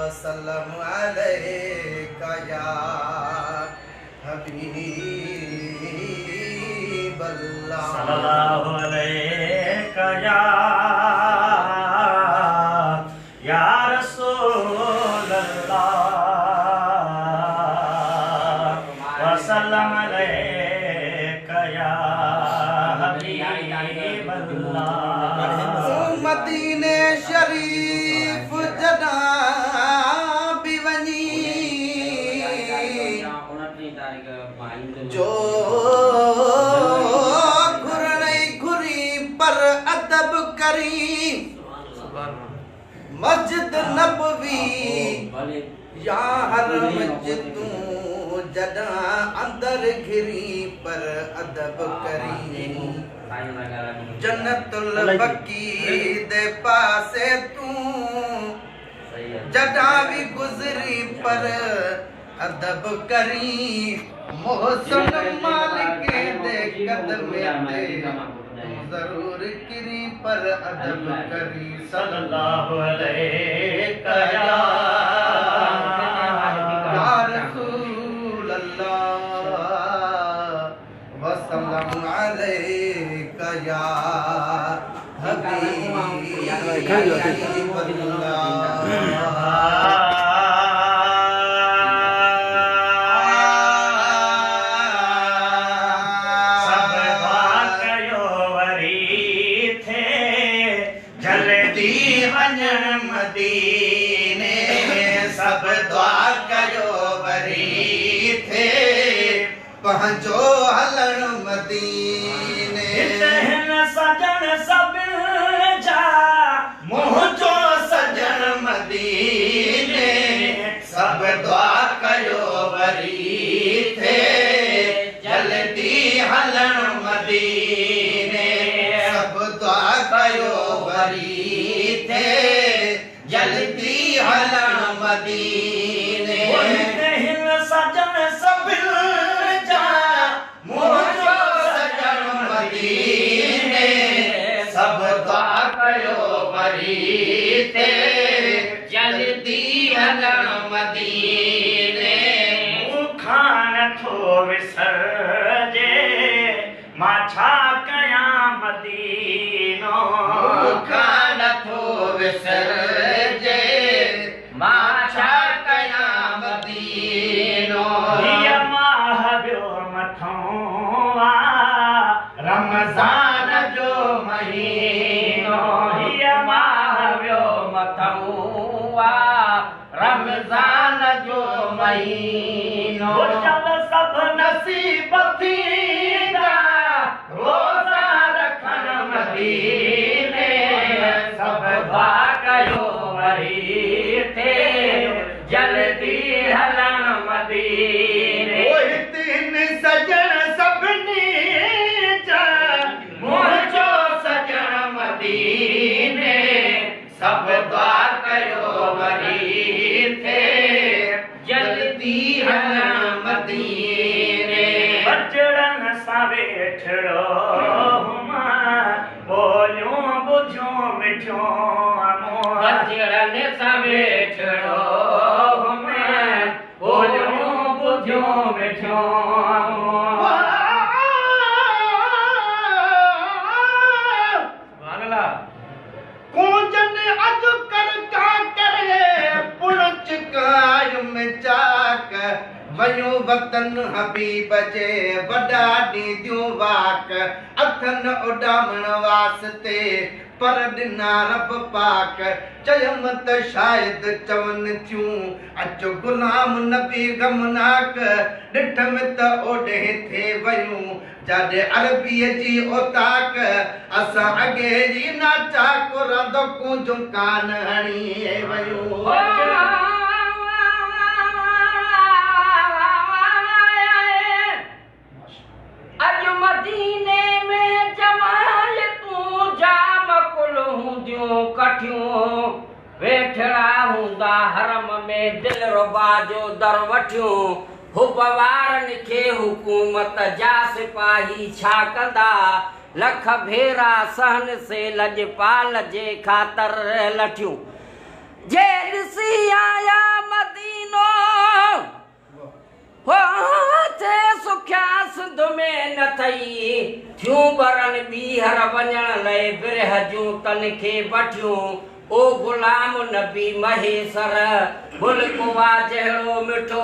वसल्लम अलैका या हबीबल्लाह सल्लल्लाहु अलैका या रसूलल्लाह वसल्लम अलैका या हबीबल्लाह। मदीने शरीफ जदा भी वनी जो घुरी पर अदब करी मस्जिद नबवी या हरम तू जदा अंदर घिरी पर अदब करी जन्नतुल बकी दे पासे तू जदा भी गुजरी पर अदब करी मोहसन मालिक दे कदम ते जरूर किरी पर अदब करी सल्लल्लाहु अलैका या रसूल अल्लाह वसल्लम अलैका या हबीबल्लाह। मदीने सब दुआ कयो वरी थे पहुंचो हलन मदीने सजन सब जा मुझो सजन मदीने सब दुआ कयो वरी थे जल्दी हलन मदीने सब दुआ कयो वरी थे जल्दी हलन मदीने सजन सब जा मुझो सजन मदीने सब दुआ कयो वरी थे जल्दी हलन मदीने खान थो विसरजे मां छा कयां मदीनो खान थो विसरजे मां छा कयां मदीनो हिय माह वियो मथों आ रमज़ान जो महीनो हिय माह वियो मथों आ रमज़ान जो महीनो चल सब नसीब थींदा रोज़ा रखण मदीने सब दुआ कयो वरी थे जल्दी हलन मदीने तीन सजन सभनी जा मुझो सजन मदीने सब दुआ कयो वरी थे जल्दी हलन मदीने बचड़न सां वेठड़ो हुमा बोलियूं बुझूं मिठियूं बचड़न सां वेठड़ो हुमा बोलियूं बुझूं मिठियूं कूंजन अज कर का करे पुणच कायम चाक वयो वतन हबीब जे वॾा ॾींदियूं वाक अथन उॾामण वास्ते पर ॾिना रब पाक चयमि त शायदि चवनि थियूं अचो गुलाम नबी गमनाक ॾिठमि त ओॾे थे वयूं जाॾे अरबीअ जी ओताक असां अॻे जी नाचा कुरंदो कूंजूं कान हणी वयूं अॼु मदीने में जमाल तूं जाम कुल हूंदियूं कठियूं वेठड़ा हूंदा हरम में दिल रुबा जो दर वठियूं हुब वारनि खे हुकूमत जा सिपाही छा कंदा लख भेरा सहन से लजपाल जे ख़ातर लठियूं जे ॾिसी आया थियूं बरनि ॿीहर वञण लाइ विरह जूं तन खे वठियूं ओ गुलाम नबी महेसर मुल्कुवा जहिड़ो मिठो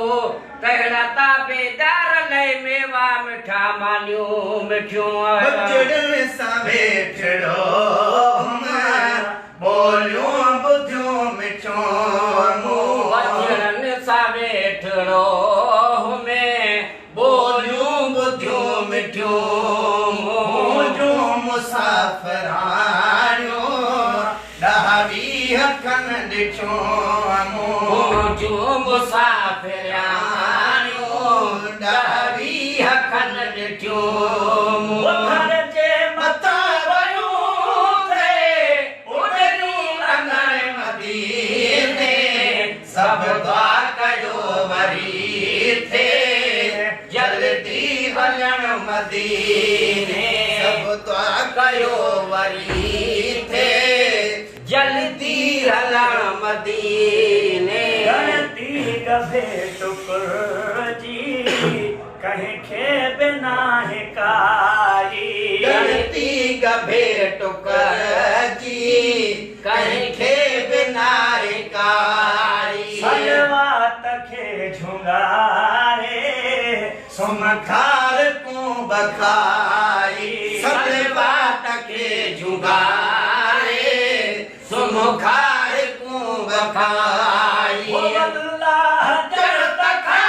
तहिड़ा ताबेदार लाइ मेवा मिठा मानियूं मिठियूं बचड़न सां वेठड़ो बोलियूं ॿुधियूं मिठियूं बचड़न सां वेठड़ो में बोलियूं ॿुधियूं मिठियूं जो मुसाफ़िराणियूं ॾहावी हखनि ॾिठियूं जो मुसाफ़िराणियूं ॾहावी हखनि ॾिठियूं घर जे मथां वयूं थे उॾरियूं अङण मदीने सभु दुआ कयो वरी थे जल्दी वञण मदीने सभु दुआ कयो वरी थे जल्दी हलण मदीने गणती गभे टुकर जी कंहिंखे बि नाहे काई गणती गभे टुकर जी कंहिंखे बि नाहे काई सलवात खे झुंगारे सुमखार को बखाई सलवात खे झुगारे सुमुखार को बखाई अल्लाह जरत खा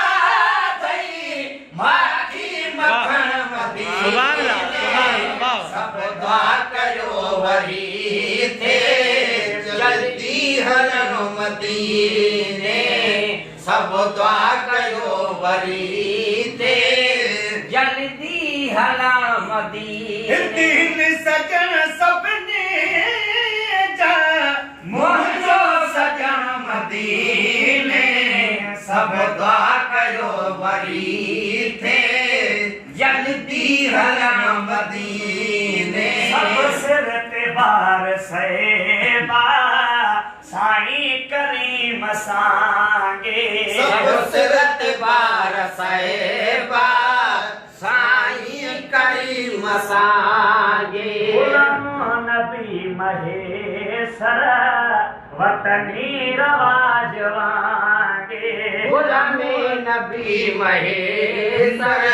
थई माखी मखण मदीने सब दुआ कयो वरी थे जल्दी हलण मदीने सब दुआ कयो वरी थे जल्दी हलण मदीने दीन सजन सपने जा मुंहिंजो सजण मदीने सब दुआ कयो वरी थे जल्दी हलण मदीने सब सिर ते बार सहेबा साईं करीम सांगे सब सिरत बार साहिबा साईं करीम सांगे गुलामो नबी महेसर वतनी रवाज वांगे गुलामे नबी महेसर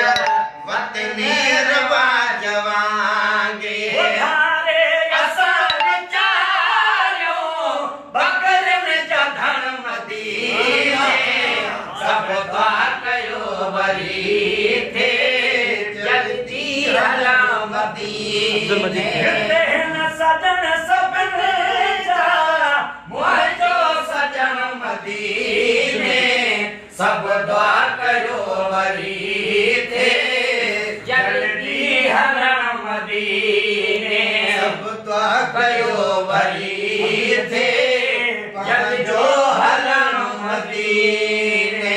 वतने रवाज वांगे उधारे असां विचारियो बकरन जा धन मदीने सब दुआ कयो वरी थे जल्दी हलण मदीने न सजन सपने जा मुंहिंजो सजण मदीने सब दुआ कयो वरी थे जल्दी हलण मदीने सब दुआ कयो वरी थे जल्दी हलण मदीने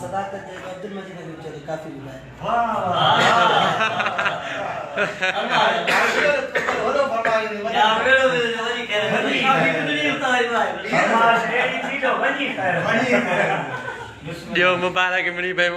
सदाकत अब्दुल मजीद ने चली काफी बुलाया वही Dia membalas ke meni bayi